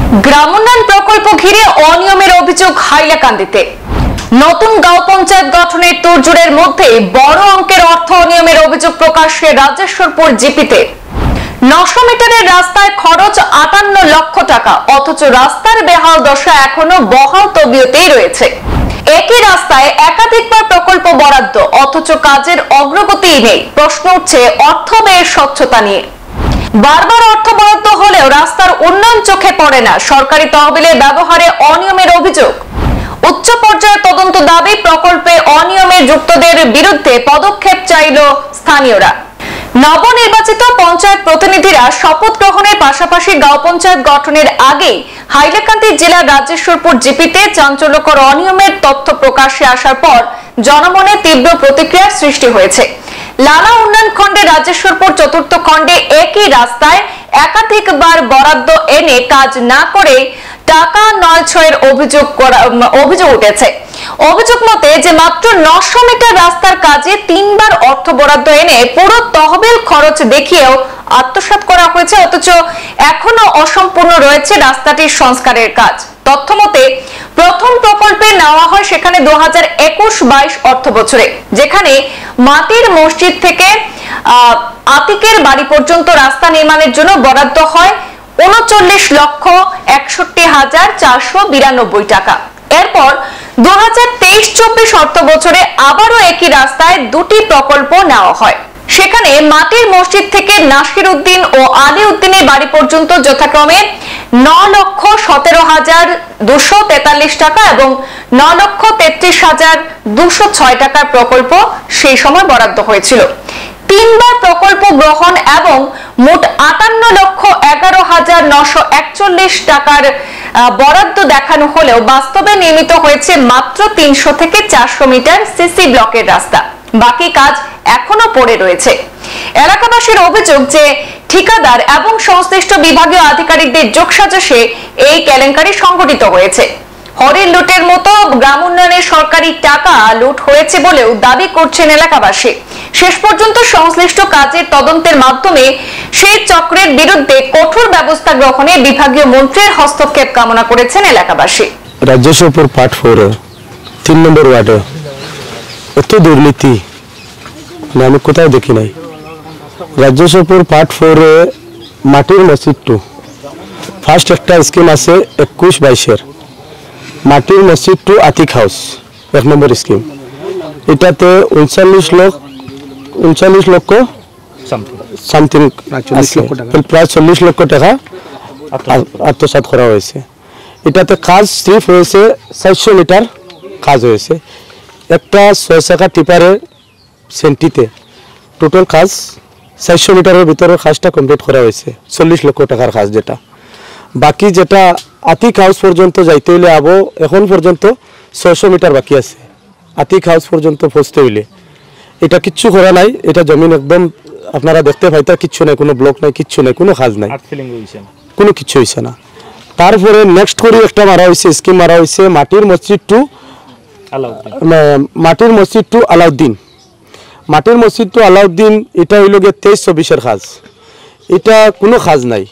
গ্রামোন্নয়ন প্রকল্প ঘিরে অনিয়মের অভিযোগ হাইলাকান্দিতে। নতুন গাঁও পঞ্চায়েত গঠনের তোড়জোড়ের মধ্যে বড় অঙ্কের অর্থ অনিয়মের অভিযোগ প্রকাশ্যে রাজেশ্বরপুর জিপিতে। 900 মিটারের রাস্তায় খরচ 58 লক্ষ টাকা, অথচ রাস্তার বেহাল দশা এখনো বহাল তবিয়তেই রয়েছে। একই রাস্তায় একাধিকবার প্রকল্প বরাদ্দ, অথচ কাজের অগ্রগতিই নেই। প্রশ্ন উঠছে অর্থ ব্যয়ের স্বচ্ছতা নিয়ে। বারবার অর্থ বরাদ্দ হলেও রাস্তার উন্নয়ন চোখে পড়ে না। সরকারি তহবিলের ব্যবহারে অনিয়মের অভিযোগ। উচ্চ পর্যায়ের তদন্ত দাবি, প্রকল্পে অনিয়মে যুক্তদের বিরুদ্ধে পদক্ষেপ চাইল স্থানীয়রা। নবনির্বাচিত পঞ্চায়েত প্রতিনিধিরা শপথ গ্রহণের পাশাপাশি গাঁও পঞ্চায়েত গঠনের আগে হাইলাকান্দি জেলার রাজেশ্বরপুর জিপিতে চাঞ্চল্যকর অনিয়মের তথ্য প্রকাশ্যে আসার পর জনমনে তীব্র প্রতিক্রিয়ার সৃষ্টি হয়েছে। লালা উন্নয়ন খণ্ডে রাজেশ্বরপুর চতুর্থ খণ্ডে একই রাস্তায় একাধিকবার বরাদ্দ এনে কাজ না করে টাকা নয় ছয়ের অভিযোগ উঠেছে। অভিযোগ মতে যে মাত্র 900 মিটার রাস্তার কাজে 3 বার অর্থ বরাদ্দ এনে পুরো তহবিল খরচ দেখিয়েও আত্মসাৎ করা হয়েছে, অথচ এখনো অসম্পূর্ণ রয়েছে রাস্তাটির সংস্কারের কাজ। তথ্য মতে প্রথম প্রকল্পে নেওয়া হয় সেখানে 2021-22 অর্থ বছরে, যেখানে মাটির মসজিদ থেকে আতিকের বাড়ি পর্যন্ত রাস্তা নির্মাণের জন্য বরাদ্দ হয় 39,61,492 টাকা। এরপর 2023-24 অর্থ বছরে আবারও একই রাস্তায় দুটি প্রকল্প নেওয়া হয়। সেখানে মাটির মসজিদ থেকে নাসির উদ্দিন ও আলী উদ্দিনের বাড়ি পর্যন্ত যথাক্রমে 9,17,243 টাকা এবং 9,33,206 টাকার প্রকল্প সেই সময় বরাদ্দ হয়েছিল। 3 বার প্রকল্প গ্রহণ এবং মোট 58,11,941 টাকার বরাদ্দ দেখানো হলেও বাস্তবে নির্মিত হয়েছে মাত্র 300 থেকে 400 মিটার সিসি ব্লকের রাস্তা। বাকি কাজ এখনো পড়ে রয়েছে। এলাকাবাসীর অভিযোগ যে ঠিকাদার এবং সংশ্লিষ্ট বিভাগীয় আধিকারিকদের যোগসাজশে এই কেলেঙ্কারি সংঘটিত হয়েছে। হরিণ লুটের মতো গ্রাম উন্নয়নের সরকারি টাকা লুট হয়েছে বলেও দাবি করছেন এলাকাবাসী। শেষ পর্যন্ত সংশ্লিষ্ট কাজের তদন্তের মাধ্যমে সেই চক্রের বিরুদ্ধে কঠোর ব্যবস্থা গ্রহণে বিভাগীয় মন্ত্রীর হস্তক্ষেপ কামনা করেছেন এলাকাবাসী। রাজেশ্বরপুর পার্ট 4 3 নম্বর ওয়ার্ডে এত দুর্নীতি আমি কোথাও দেখি নাই। রাজেশ্বরপুর পার্ট 4 মাটির মসজিদ 2 ফার্স্ট একটা স্কিম আছে 21-22 মাটির মসজিদ 2 আতিক হাউস 1 নম্বর স্কিম। এটাতে 39 লক্ষ সামথিং প্রায় 40 লক্ষ টাকা আত্মসাৎ করা হয়েছে। এটাতে কাজ স্ট্রিপ হয়েছে 400 মিটার কাজ হয়েছে। একটা 6 চাকা টিপারের সেন্টিতে টোটাল কাজ 400 মিটারের ভিতরে কাজটা কমপ্লিট করা হয়েছে 40 লক্ষ টাকার কাজ। যেটা বাকি যেটা আতিক হাউস পর্যন্ত যাইতে হইলে এখন পর্যন্ত 600 মিটার বাকি আছে। আতিক হাউস পর্যন্ত পৌঁছতে হইলে এটা কিচ্ছু করা নাই। এটা জমিন একদম আপনারা দেখতে পাইতা কিচ্ছু নাই, কোনো ব্লক নাই, কিচ্ছু নাই, কোনো কাজ নাই, কোনো কিচ্ছু হয়েছে না। তারপরে নেক্সট করে একটা মারা হয়েছে স্কিম মারা হয়েছে মাটির মসজিদ 2 আলাউদ্দিন। মাটির মসজিদ 2 আলাউদ্দিন এটা হইল গিয়ে 23-24 কাজ। এটা কোনো কাজ নাই,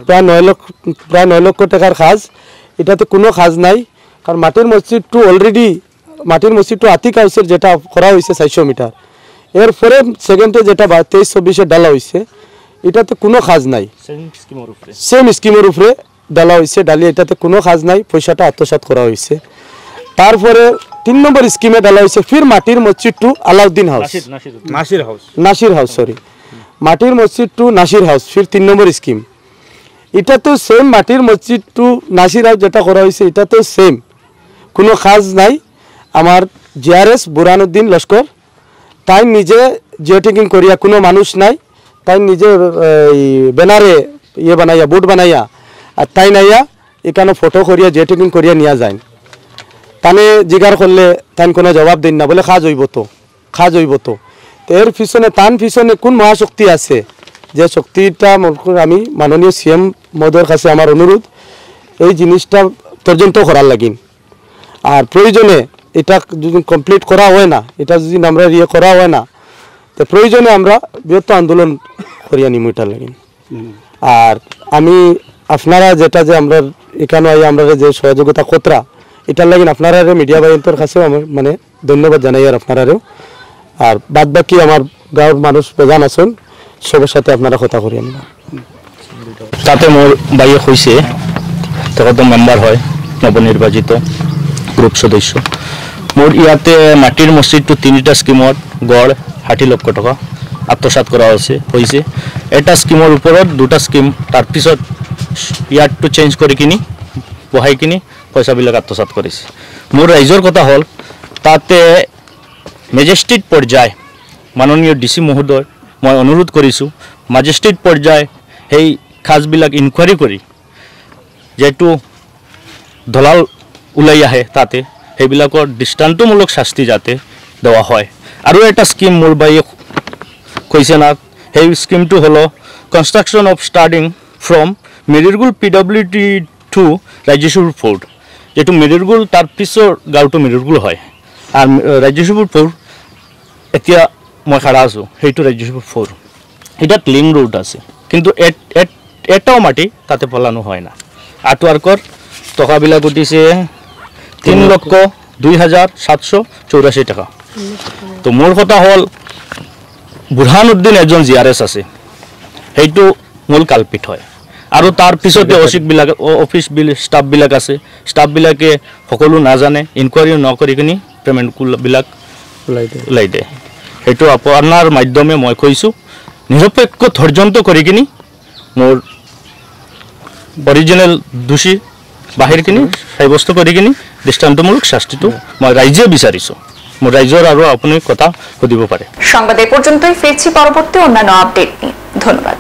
প্রায় 9 লক্ষ টাকার কাজ। এটাতে কোনো কাজ নাই, কারণ মাটির মসজিদ 2 অলরেডি মাটির মসজিদ 2 আতিক হাউসের যেটা করা হয়েছে 400 মিটার, এরপরে সেকেন্ডে যেটা 23-24 ডালা হয়েছে এটাতে কোনো কাজ নাই। সেম স্কিমের উপরে ডালা হয়েছে, ডালিয়ে এটাতে কোনো কাজ নাই, পয়সাটা আত্মসাৎ করা হয়েছে। তারপরে 3 নম্বর স্কিমে ডালা হয়েছে ফির মাটির মসজিদ 2 আলাউদ্দিন হাউস নাসির হাউস মাটির মসজিদ 2 নাসির হাউস ফির 3 নম্বর স্কিম। এটা তো সেম মাটির মসজিদ 2 নাসির হাউস যেটা করা হয়েছে এটা তো সেম, কোনো কাজ নাই। আমার জিআরএস বুরহানুদ্দিন লস্কর তাই নিজে জিওটেকিং করিয়া, কোনো মানুষ নাই, তাই নিজে ব্যানারে বানাইয়া বোর্ড বানাইয়া আর তাই নাইয়া এখানে ফটো করিয়া জিওটেকিং করিয়া নিয়ে যায়। তানে জিগার করলে তাই কোনো জবাব দিন না, বলে কাজ হইব তো। এর পিছনে কোন মহাশক্তি আছে, যে শক্তিটা আমি মাননীয় সিএম মহোদয়ের কাছে আমার অনুরোধ এই জিনিসটা তদন্ত করার লাগিন। আর প্রয়োজনে এটা যদি কমপ্লিট করা হয় না, এটা যদি আমরা করা হয় না, তো প্রয়োজনে আমরা বৃহত্তর আন্দোলন করিয়া নিমু এটার লাগিন। আর আমি আপনারা যেটা যে আমরা এখানে আমরা যে সহযোগিতা কতরা এটার লাগি আপনারা মিডিয়া বাহিনীর কাছেও আমার মানে ধন্যবাদ জানাই আর আপনারাও আর বাদ বাকি আমার গাঁৱৰ মানুষ প্রধান আছেন সবার সাথে আপনারা কথা করি আমরা তাতে মোর বাইয়ে হয়েছে তখন মেম্বার হয় নবনির্বাচিত গ্রুপ সদস্য মোর ইয়াতে মাটির মসজিদটো 3টা স্কিমত গড় 60 লক্ষ টাকা আত্মসাৎ করা হয়েছে এটা স্কিমৰ ওপৰত 2টা স্কিম তাৰপিছত ইয়াৰটো চেঞ্জ কৰি কিনি বহাই কিনি পইচাবিলাক আত্মসাৎ কৰিছে মোৰ ৰাইজৰ কথা হ'ল তাতে মেজেস্ট্ৰেট পৰ্যায় মাননীয় ডিসি মহোদয় মই অনুৰোধ কৰিছোঁ মেজেস্ট্ৰেট পৰ্যায় সেই খাজবিলাক ইনকুৱাৰী কৰি যেটো দলাল ওলাই আহে তাতে সেইবিলাকৰ দৃষ্টান্তমূলক শাস্তি যাতে দেওয়া হয় আৰু এটা স্কিম মোৰ বাইয়ে কৈছে না সেই স্কিমটো হলো কনস্ট্রাকশন অফ স্টার্টিং ফ্রম মেরিরগুল পিডব্লিউডি টু রাজ্যসভা ফোর্ট যেটো মেরিরগুল তার পিছৰ গাঁওটো মেরিরগুল হয় আর রাজ্যসভা ফোর্ট এতিয়া মই খাড়া আছো সেইটো রাজ্যসভা ফোর্ট এটাত লিং রোড আছে কিন্তু এটাও মাটি তাতে পলানো হয় না আটওয়ার্কর টকাবিলাক উঠিছে 3,02,784 টাকা তো মোৰ কথা হ'ল বুরহানুদ্দিন এজন জিআরএস আছে সেইটো মূল কালপিত হয় আৰু তাৰ পিছতে অফিসবিলাক অফিস স্টাফবিলাক আছে স্টাফবিলাকে সকলো নাজানে ইনকুৱাৰী নকৰি কিনি পেমেণ্টবিলাক ওলাই দিয়ে সেইটো আপোনাৰ মাধ্যমে মই কৈছোঁ নিৰপেক্ষ তদন্ত কৰি কিনি মোৰ অৰিজিনেল দোষী বাহিৰ কিনি সাব্যস্ত কৰি কিনি দৃষ্টান্তমূলক শাস্তিটো মই ৰাইজে বিচাৰিছোঁ মোৰ ৰাইজৰ আৰু আপুনি কথা সুধিব পাৰে সংবাদ এ পর্যন্তই ফিরছি পরবর্তী অন্যান্য আপডেট নিয়ে ধন্যবাদ